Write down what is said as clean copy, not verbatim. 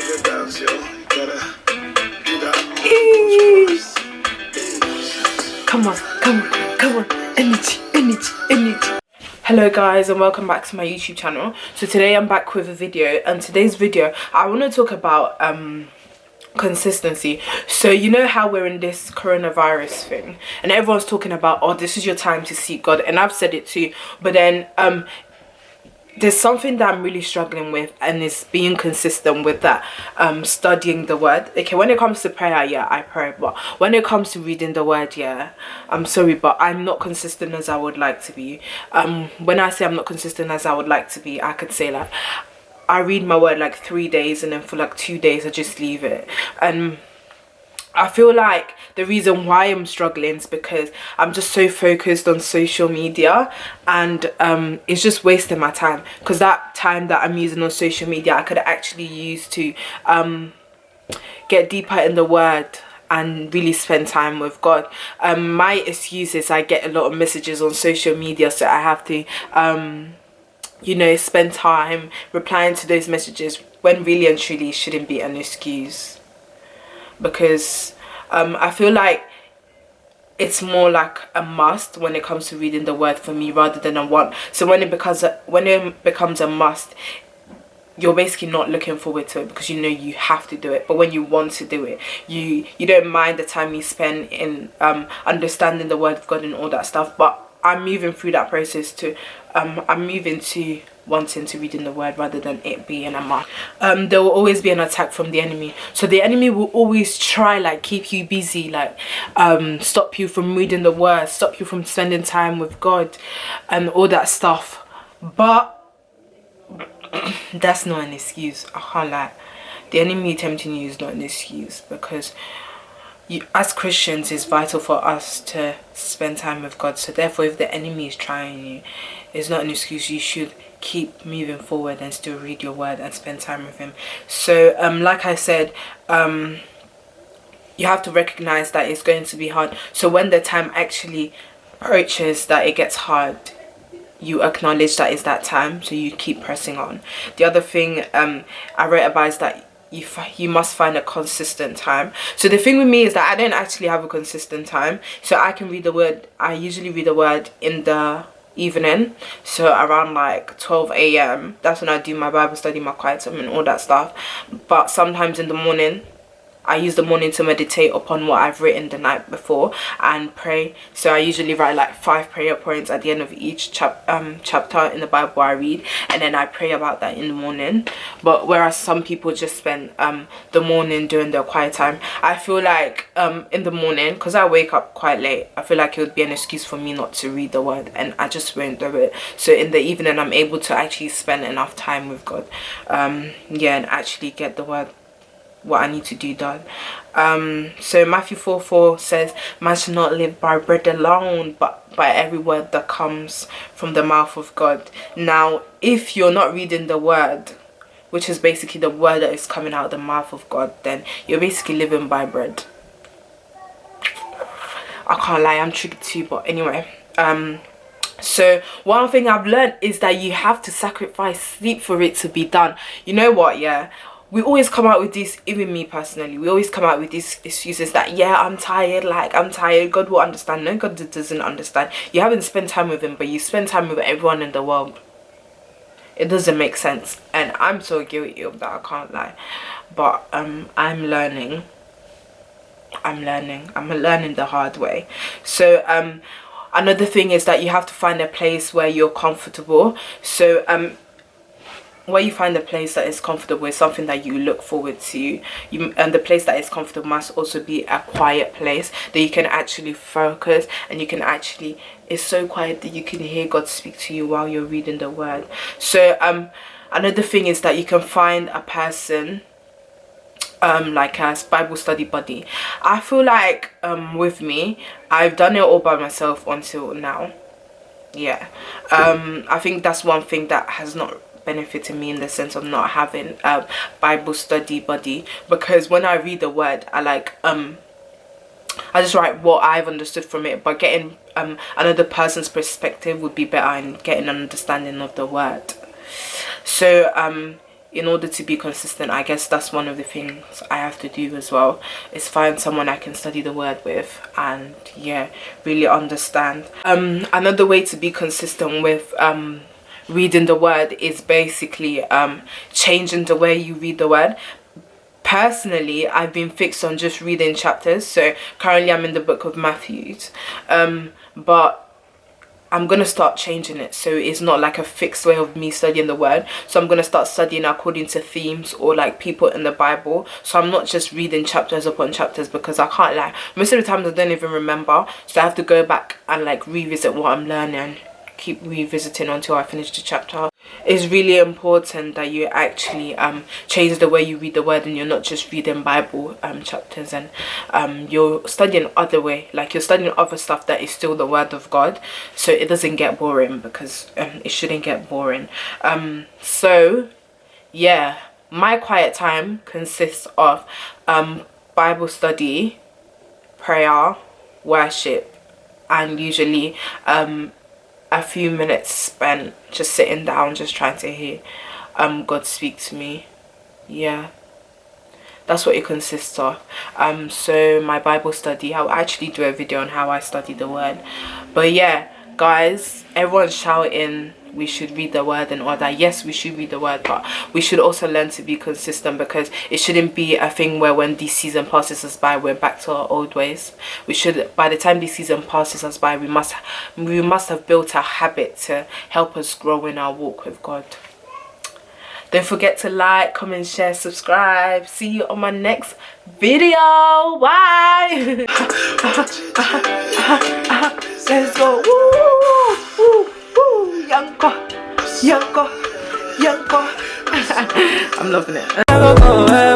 Come on, come on, come on. Energy, energy, energy. Hello guys, and welcome back to my YouTube channel. So today I'm back with a video, and today's video I want to talk about consistency. So you know how we're in this coronavirus thing and everyone's talking about, oh, this is your time to seek God, and I've said it too, but then there's something that I'm really struggling with, and it's being consistent with that, studying the word. Okay, when it comes to prayer, yeah, I pray, but when it comes to reading the word, yeah, I'm sorry, but I'm not consistent as I would like to be. When I say I'm not consistent as I would like to be, I could say like I read my word like 3 days, and then for like 2 days I just leave it. And I feel like the reason why I'm struggling is because I'm just so focused on social media, and it's just wasting my time, because that time that I'm using on social media I could actually use to get deeper in the word and really spend time with God. My excuse is I get a lot of messages on social media, so I have to you know, spend time replying to those messages, when really and truly shouldn't be an excuse. Because I feel like it's more like a must when it comes to reading the word for me, rather than a want. So when it becomes a must, you're basically not looking forward to it, because you know you have to do it. But when you want to do it, you don't mind the time you spend in understanding the word of God and all that stuff. But I'm moving through that process to I'm moving to wanting to read in the word rather than it being a must. There will always be an attack from the enemy. So the enemy will always try like keep you busy, like stop you from reading the word, stop you from spending time with God and all that stuff. But that's not an excuse. I can't lie. The enemy tempting you is not an excuse, because as Christians, it's vital for us to spend time with God. So therefore, if the enemy is trying you, it's not an excuse. You should keep moving forward and still read your word and spend time with him. So like I said, you have to recognize that it's going to be hard. So when the time actually approaches that it gets hard, you acknowledge that it's that time, so you keep pressing on. The other thing I wrote about is that you must find a consistent time. So the thing with me is that I don't actually have a consistent time. So I can read the word, I usually read the word in the evening, so around like 12 a.m. that's when I do my Bible study, my quiet time and all that stuff. But sometimes in the morning, I use the morning to meditate upon what I've written the night before and pray. So I usually write like 5 prayer points at the end of each chapter in the Bible I read, and then I pray about that in the morning. But whereas some people just spend the morning doing their quiet time, I feel like in the morning, because I wake up quite late, I feel like it would be an excuse for me not to read the word, and I just won't do it. So in the evening, I'm able to actually spend enough time with God, yeah, and actually get the word, what I need to do, done. So Matthew 4:4 says, man should not live by bread alone, but by every word that comes from the mouth of God. Now if you're not reading the word, which is basically the word that is coming out of the mouth of God, then you're basically living by bread. I can't lie, I'm tricky too, but anyway, so one thing I've learned is that you have to sacrifice sleep for it to be done. You know what, yeah, we always come out with this, even me personally, we always come out with these excuses that, yeah, I'm tired, like I'm tired, God will understand. No, God doesn't understand. You haven't spent time with him, but you spend time with everyone in the world. It doesn't make sense, and I'm so guilty of that, I can't lie. But I'm learning the hard way. So another thing is that you have to find a place where you're comfortable. So where you find a place that is comfortable is something that you look forward to. And the place that is comfortable must also be a quiet place that you can actually focus, and you can actually, it's so quiet that you can hear God speak to you while you're reading the word. So another thing is that you can find a person like a Bible study buddy. I feel like with me, I've done it all by myself until now. Yeah, I think that's one thing that has not benefited me, in the sense of not having a Bible study buddy, because when I read the word, I like I just write what I've understood from it, but getting another person's perspective would be better in getting an understanding of the word. So in order to be consistent, I guess that's one of the things I have to do as well, is find someone I can study the word with and yeah, really understand. Another way to be consistent with reading the word is basically changing the way you read the word. Personally, I've been fixed on just reading chapters, so currently I'm in the book of Matthew, but I'm gonna start changing it so it's not like a fixed way of me studying the word. So I'm gonna start studying according to themes or like people in the Bible. So I'm not just reading chapters upon chapters, because I can't lie, most of the times I don't even remember, so I have to go back and like revisit what I'm learning, keep revisiting until I finish the chapter. It's really important that you actually change the way you read the word, and you're not just reading Bible chapters, and you're studying other way, like you're studying other stuff that is still the word of God, so it doesn't get boring, because it shouldn't get boring. So yeah, my quiet time consists of Bible study, prayer, worship, and usually a few minutes spent just sitting down, just trying to hear God speak to me. Yeah, that's what it consists of. So my Bible study, I'll actually do a video on how I study the word. But yeah, guys, everyone's shouting we should read the word and all that. Yes, we should read the word, but we should also learn to be consistent, because it shouldn't be a thing where when this season passes us by, we're back to our old ways. We should, by the time this season passes us by, we must have built a habit to help us grow in our walk with God. Don't forget to like, comment, share, subscribe. See you on my next video. Bye. Let's go. Woo, woo, woo. Young girl, young girl, young girl. I'm loving it.